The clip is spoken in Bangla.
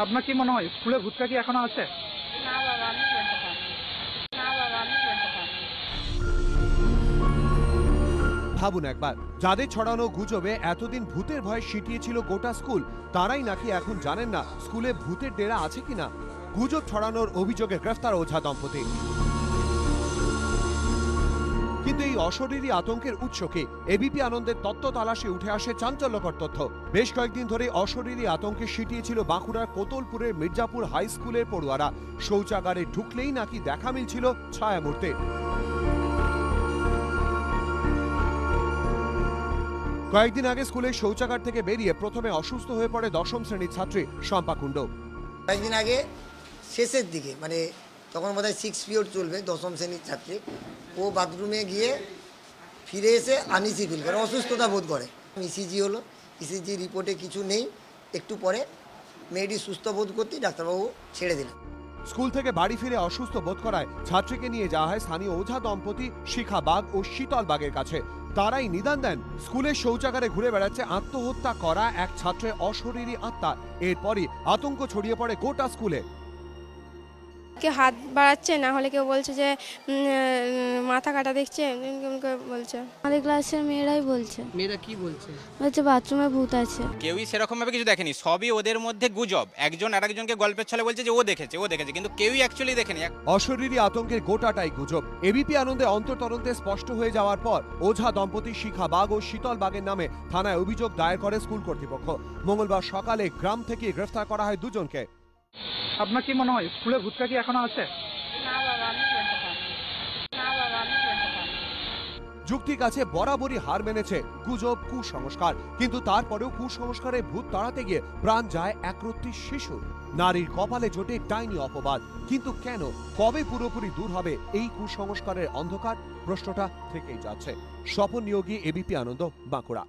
আপনার কি মনে হয় স্কুলে ভূতটা কি এখনো আছে? না বাবা, আমি বলতে পারবো না। বাবা, আমি বলতে পারবো। ভাবুন একবার, যাদের ছড়ানো গুজবে এতদিন ভূতের ভয় সিটিয়েছিল গোটা স্কুল, তারাই নাকি এখন জানেন না স্কুলে ভূতের ডেরা আছে কিনা। গুজব ছড়ানোর অভিযোগে গ্রেফতার ওঝা দম্পতি। কিন্তু এই অশরীরী আতঙ্কের উৎস কি? এবিপি আনন্দের তত্ত্ব তালাশে উঠে আসে চাঞ্চল্যকর তথ্য। বেশ কয়েকদিন ধরে অশরীরী আতঙ্কে সিটিয়েছিল বাঁকুড়ার কোতলপুরের মির্জাপুর হাই স্কুলের পড়ুয়ারা। শৌচাগারে ঢুকলেই নাকি দেখা মিলছিল ছায়ামূর্তির। কয়েকদিন আগে স্কুলের শৌচাগার থেকে বেরিয়ে প্রথমে অসুস্থ হয়ে পড়ে দশম শ্রেণীর ছাত্রী শম্পা কুণ্ডু। কয়েকদিন আগে শেষের দিকে, মানে তখন বোধহয় 6 পিরিয়ড চলবে, দশম শ্রেণীর ছাত্রী, ও বাথরুমে গিয়ে ফিরে এসে আনইজি ফিল করে, অসুস্থতা বোধ করে। ইসিজি হলো, ইসিজি রিপোর্টে কিছু নেই। একটু পরে মেয়েটি সুস্থ বোধ করতেই ডাক্তারবাবু ছেড়ে দিলেন। স্কুল থেকে বাড়ি ফিরে অসুস্থ বোধ করায় ছাত্রীকে নিয়ে যাওয়া হয় স্থানীয় ওঝা দম্পতি শিখা বাগ ও শীতল বাগের কাছে। তারাই নিদান দেন স্কুলের শৌচাগারে ঘুরে বেড়াচ্ছে আত্মহত্যা করা এক ছাত্রের অশরীরী আত্মা। এরপরই আতঙ্ক ছড়িয়ে পড়ে গোটা স্কুলে। কেউ হাত বাড়াচ্ছে, না হলে কেউ বলছে যে মাথা কাটা দেখছে, বলছে। আমাদের ক্লাসের মেয়েরাই বলছে। মেয়েরা কি বলছে? বলছে বাথরুমে ভূত আছে। কেউই সেরকম ভাবে কিছু দেখেনি, সবই ওদের মধ্যে গুজব। একজন আরেকজনকে গল্পের ছলে বলছে যে ও দেখেছে, কিন্তু কেউই অ্যাকচুয়ালি দেখেনি। অশরীরী আতঙ্কের গোটাটাই গুজব। এবিপি আনন্দে অন্তর্তদন্তে স্পষ্ট হয়ে যাওয়ার পর ওঝা দম্পতি শিখা বাগ ও শীতল বাগের নামে থানায় অভিযোগ দায়ের করে স্কুল কর্তৃপক্ষ। মঙ্গলবার সকালে গ্রাম থেকে গ্রেফতার করা হয় দুজনকে। আপনার কি মনে হয় স্কুলে ভূতটা কি এখনো আছে? না বাবা, আমি বলতে পারবো না। বাবা, আমি বলতে পারবো। যুক্তির কাছে বরাবরই হার মেনেছে গুজব, কুসংস্কার। কিন্তু তারপরেও কুসংস্কারে ভূত তাড়াতে গিয়ে প্রাণ যায় একরত্তি শিশুর। নারীর কপালে জোটে ডাইনি অপবাদ। কিন্তু কেন, কবে পুরোপুরি দূর হবে এই কুসংস্কারের অন্ধকার? প্রশ্নটা থেকেই যাচ্ছে। স্বপন নিয়োগী, এবিপি আনন্দ, বাঁকুড়া।